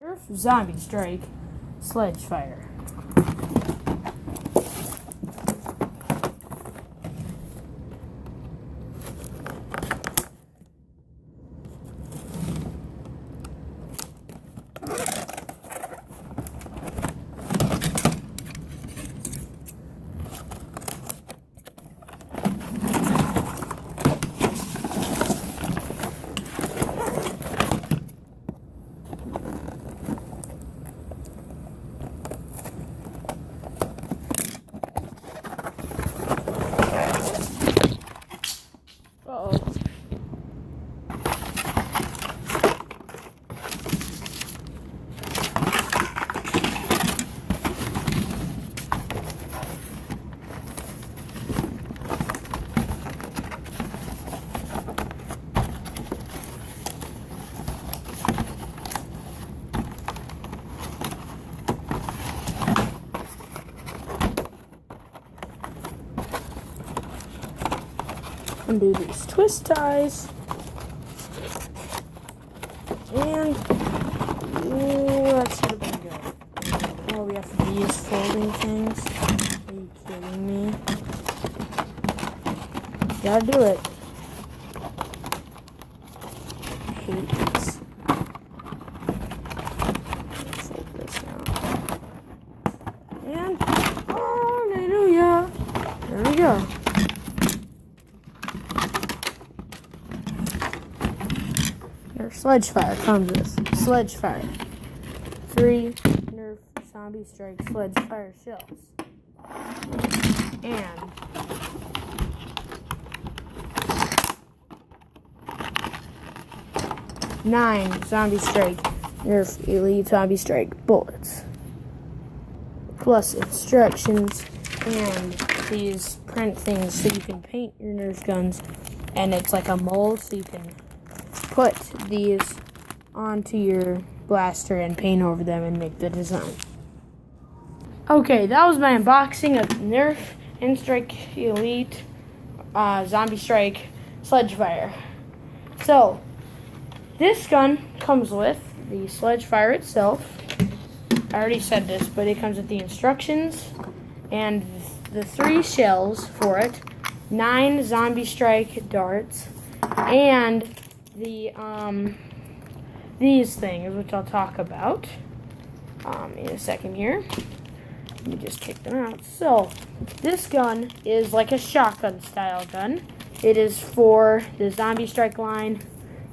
Nerf zombie strike, sledgefire. Uh-oh. Undo these twist ties. And let's see what we go. Oh, we have to use folding things. Are you kidding me? Gotta do it. I hate this. Fold this now. And hallelujah. There we go. Sledgefire comes with sledgefire. 3 nerf zombie strike sledgefire shells. And nine zombie strike nerf elite zombie strike bullets. Plus instructions and these print things so you can paint your nerf guns. And it's like a mold so you can put these onto your blaster and paint over them and make the design. Okay, that was my unboxing of Nerf N-Strike Elite Zombie Strike Sledgefire. So, this gun comes with the Sledgefire itself. I already said this, but it comes with the instructions and the 3 shells for it, 9 Zombie Strike darts, and these things, which I'll talk about in a second here. Let me just take them out. So, this gun is like a shotgun style gun. It is for the zombie strike line,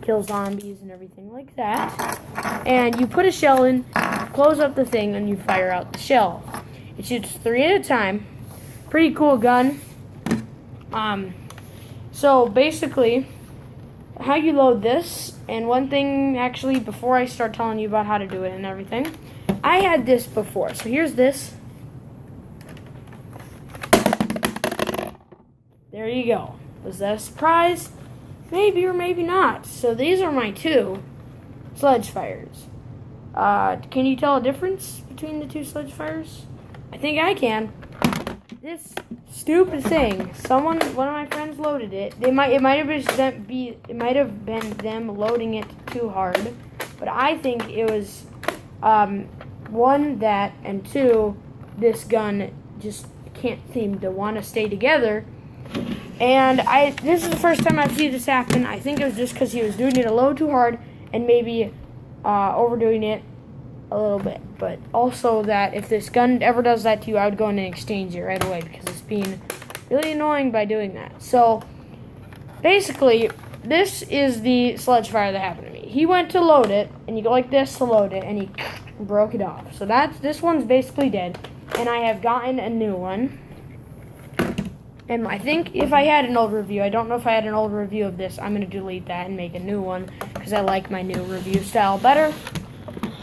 kill zombies and everything like that. And you put a shell in, close up the thing, and you fire out the shell. It shoots 3 at a time. Pretty cool gun. So basically, how you load this, and one thing actually before I start telling you about how to do it and everything, I had this before. So here's this. There you go. Was that a surprise? Maybe or maybe not. So these are my 2 sledgefires. Can you tell a difference between the 2 sledgefires? I think I can. This stupid thing. One of my friends loaded it. It might have been them loading it too hard, but I think it was 1 that, and 2, this gun just can't seem to want to stay together. And this is the first time I've seen this happen. I think it was just because he was doing it a little too hard and maybe overdoing it a little bit. But also that if this gun ever does that to you, I would go in and exchange it right away because it's being really annoying by doing that. So basically, this is the sledgefire that happened to me. He went to load it, and you go like this to load it, and he broke it off. So this one's basically dead, and I have gotten a new one. And I think if I had an old review, I don't know if I had an old review of this, I'm going to delete that and make a new one because I like my new review style better.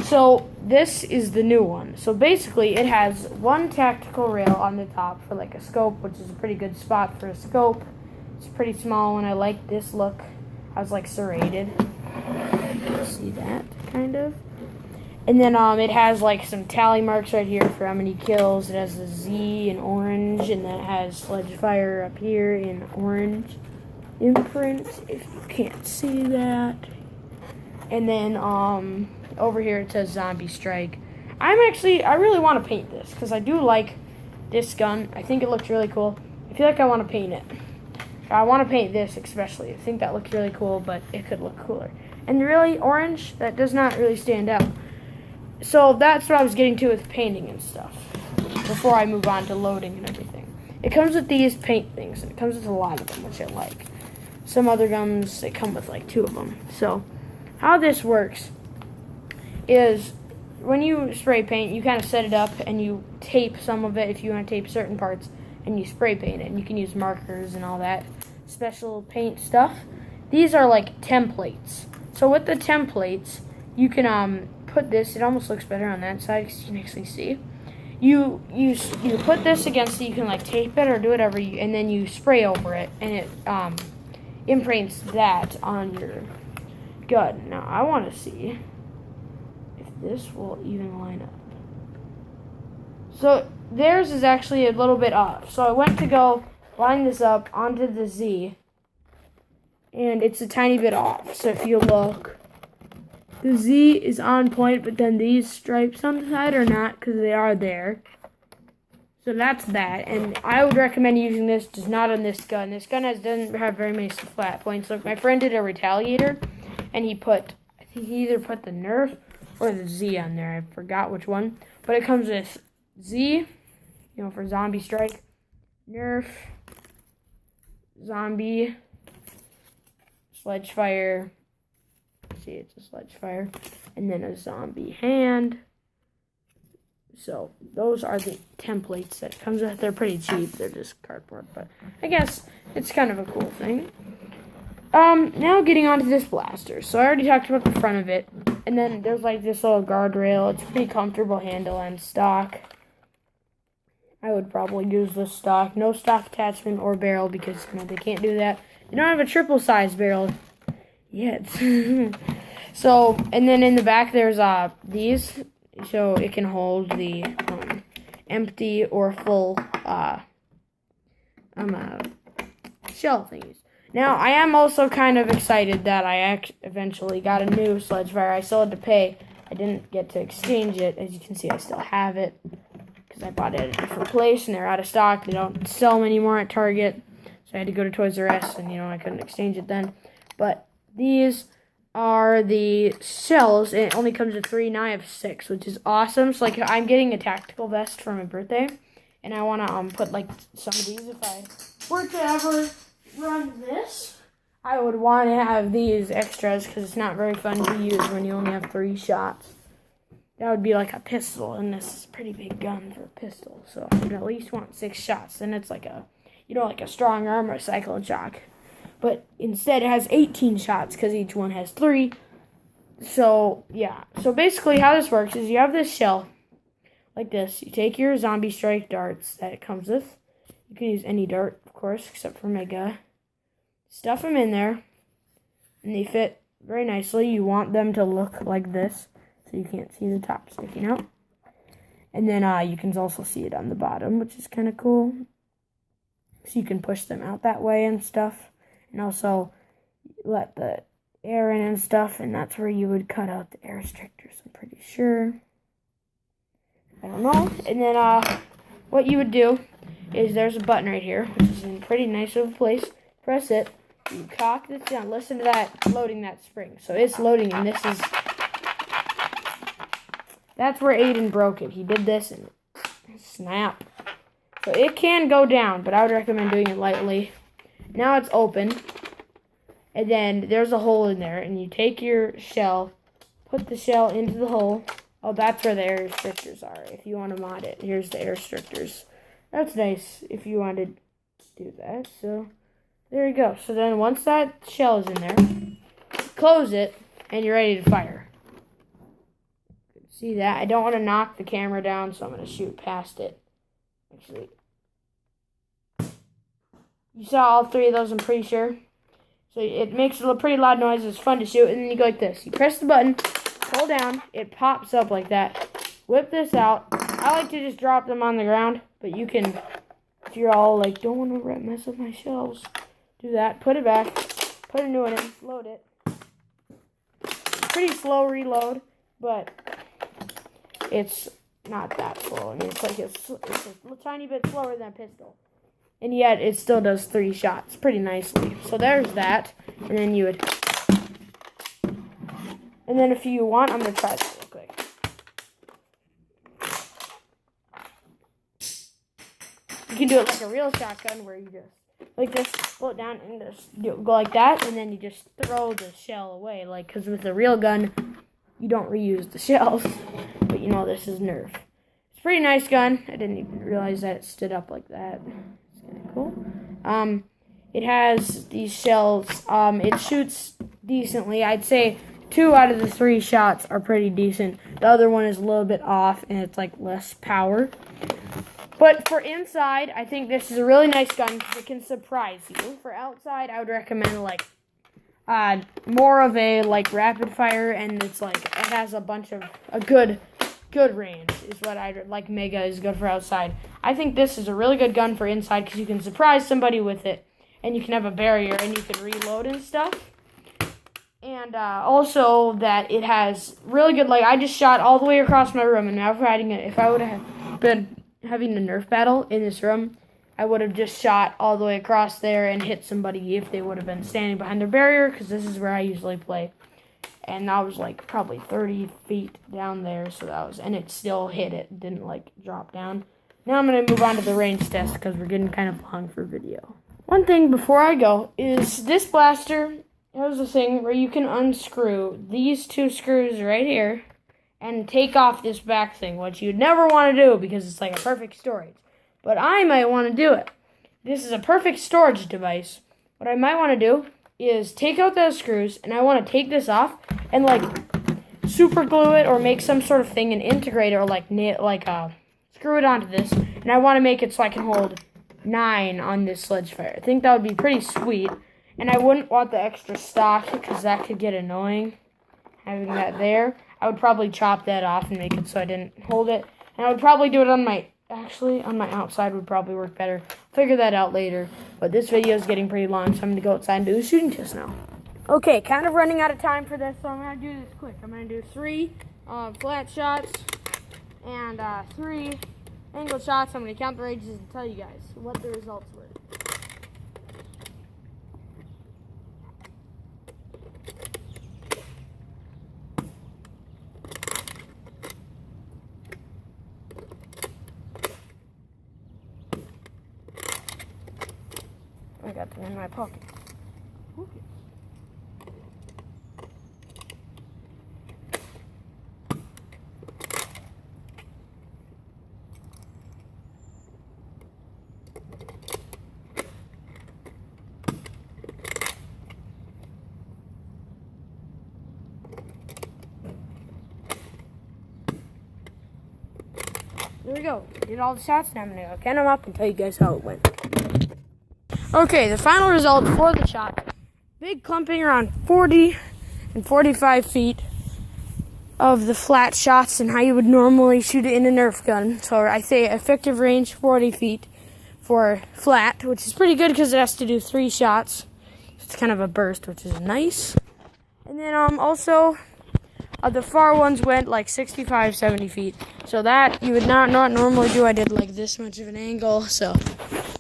So this is the new one. So basically it has 1 tactical rail on the top for like a scope, which is a pretty good spot for a scope. It's pretty small and I like this look. I was like serrated. See that kind of? And then it has like some tally marks right here for how many kills. It has the Z in orange, and then it has sledgefire up here in orange imprint, if you can't see that. And then over here it says Zombie Strike. I really want to paint this because I do like this gun. I think it looks really cool. I feel like I want to paint it. I want to paint this especially. I think that looks really cool, but it could look cooler. And really, orange, that does not really stand out. So that's what I was getting to with painting and stuff before I move on to loading and everything. It comes with these paint things, and it comes with a lot of them, which I like. Some other guns, they come with like 2 of them. So how this works is when you spray paint, you kind of set it up and you tape some of it if you want to tape certain parts, and you spray paint it. And you can use markers and all that special paint stuff. These are like templates. So with the templates, you can put this. It almost looks better on that side because you can actually see. You put this against it. You can like tape it or do whatever, and then you spray over it, and it imprints that on your gun. Now I want to see if this will even line up. So theirs is actually a little bit off. So I went to go line this up onto the Z, and it's a tiny bit off. So if you look, the Z is on point, but then these stripes on the side are not because they are there. So that's that, and I would recommend using this, just not on this gun. This gun doesn't have very many flat points. Look, my friend did a retaliator, and I think he either put the nerf or the Z on there. I forgot which one, but it comes with Z, for zombie strike, nerf, zombie, sledgefire. See, it's a sledgefire, and then a zombie hand. So those are the templates that it comes with. They're pretty cheap. They're just cardboard, but I guess it's kind of a cool thing. Now getting onto this blaster. So I already talked about the front of it, and then there's like this little guardrail. It's a pretty comfortable handle and stock. I would probably use this stock. No stock attachment or barrel because they can't do that. They don't have a triple size barrel yet. So, and then in the back there's these, so it can hold the empty or full shell thingies. Now I am also kind of excited that I eventually got a new sledgefire. I still had to pay. I didn't get to exchange it. As you can see, I still have it because I bought it at a different place and they're out of stock. They don't sell them anymore at Target, so I had to go to Toys R Us, and I couldn't exchange it then. But these are the shells, and it only comes with 3. Now I have 6, which is awesome. So like I'm getting a tactical vest for my birthday, and I want to put like some of these. If I were to ever run this, I would want to have these extras because it's not very fun to use when you only have 3 shots. That would be like a pistol, and this is a pretty big gun for a pistol, so you'd at least want 6 shots. And it's like a like a strong arm or a cyclone shock. But instead it has 18 shots because each one has 3. So, yeah. So basically how this works is you have this shell like this. You take your zombie strike darts that it comes with. You can use any dart, of course, except for Mega. Stuff them in there, and they fit very nicely. You want them to look like this, so you can't see the top sticking out. And then you can also see it on the bottom, which is kind of cool. So you can push them out that way and stuff. And also let the air in and stuff, and that's where you would cut out the air restrictors, I'm pretty sure. I don't know. And then what you would do is there's a button right here, which is in a pretty nice little place. Press it. You cock this down. Listen to that, loading that spring. So it's loading, and this is... That's where Aiden broke it. He did this, and snap. So it can go down, but I would recommend doing it lightly. Now it's open, and then there's a hole in there, and you take your shell, put the shell into the hole. Oh, that's where the air restrictors are, if you want to mod it. Here's the air restrictors. That's nice if you wanted to do that. So, there you go. So then once that shell is in there, close it, and you're ready to fire. See that? I don't want to knock the camera down, so I'm going to shoot past it. Actually, you saw all 3 of those, I'm pretty sure. So it makes a pretty loud noise. It's fun to shoot. And then you go like this. You press the button, pull down, it pops up like that. Whip this out. I like to just drop them on the ground, but you can, if you're all like, don't want to mess with my shells, do that. Put it back, put a new one in, load it. Pretty slow reload. but it's not that slow. I mean, it's a tiny bit slower than a pistol. And yet, it still does 3 shots pretty nicely. So there's that. And then you would... And then if you want, I'm going to try this real quick. You can do it like a real shotgun where you just, like this, pull it down and just go like that. And then you just throw the shell away. Like, because with a real gun, you don't reuse the shells. But you know, this is nerf. It's a pretty nice gun. I didn't even realize that it stood up like that. Cool. It has these shells. It shoots decently. I'd say 2 out of the 3 shots are pretty decent. The other one is a little bit off, and it's like less power. But for inside, I think this is a really nice gun because it can surprise you. For outside, I would recommend like more of a like rapid fire, and it's like it has a bunch of a good range is what I'd like. Mega is good for outside. I think this is a really good gun for inside because you can surprise somebody with it, and you can have a barrier, and you can reload and stuff. And also that it has really good, like I just shot all the way across my room, and now if I would have been having a nerf battle in this room, I would have just shot all the way across there and hit somebody if they would have been standing behind their barrier, because this is where I usually play. And I was like probably 30 feet down there, so that was, and it still hit it, didn't like drop down. Now I'm going to move on to the range test because we're getting kind of long for video. One thing before I go is this blaster has a thing where you can unscrew these 2 screws right here and take off this back thing, which you'd never want to do because it's like a perfect storage. But I might want to do it. This is a perfect storage device. What I might want to do is take out those screws, and I want to take this off and like super glue it or make some sort of thing and integrate it or like screw it onto this. And I want to make it so I can hold 9 on this sledgefire. I think that would be pretty sweet. And I wouldn't want the extra stock because that could get annoying having that there. I would probably chop that off and make it so I didn't hold it. And I would probably do it on my outside would probably work better. Figure that out later. But this video is getting pretty long, so I'm going to go outside and do a shooting test now. Okay, kind of running out of time for this, so I'm going to do this quick. I'm going to do 3 flat shots and 3 angle shots. I'm going to count the ranges and tell you guys what the results were. I got them in my pocket. Okay. There we go. Did all the shots. Now I'm going to go count them up and tell you guys how it went. Okay, the final result for the shot. Big clumping around 40 and 45 feet of the flat shots and how you would normally shoot it in a Nerf gun. So I say effective range 40 feet for flat, which is pretty good because it has to do 3 shots. It's kind of a burst, which is nice. And then also the far ones went like 65, 70 feet. So that you would not normally do. I did like this much of an angle. So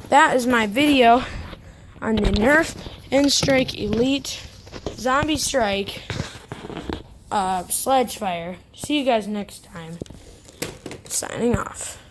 that is my video on the Nerf N-Strike Elite Zombie Strike Sledgefire. See you guys next time. Signing off.